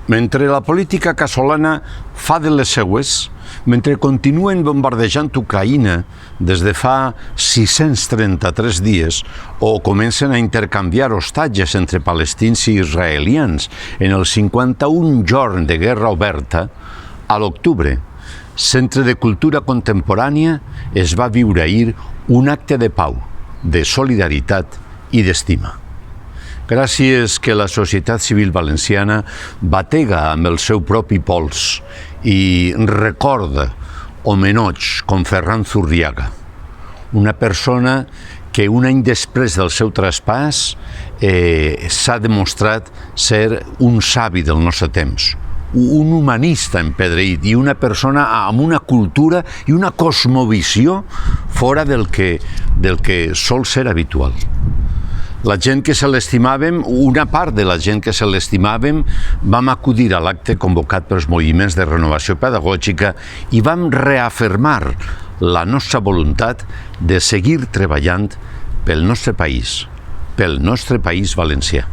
Mentre la política casolana fa de les seues, mentre continuen bombardejant Ucraïna des de fa 633 dies o comencen a intercanviar hostatges entre palestins i israelians en el 51 jorn de guerra oberta, a l'octubre, Centre de Cultura Contemporània es va viure ahir un acte de pau, de solidaritat i d'estima. Gràcies que la societat civil valenciana batega amb el seu propi pols i recorda homenatges com Ferran Zurriaga, una persona que un any després del seu traspàs s'ha demostrat ser un savi del nostre temps, un humanista empedreït i una persona amb una cultura i una cosmovisió fora del que sol ser habitual. La gent que se l'estimàvem, una part de la gent que se l'estimàvem, vam acudir a l'acte convocat pels moviments de renovació pedagògica i vam reafirmar la nostra voluntat de seguir treballant pel nostre país valencià.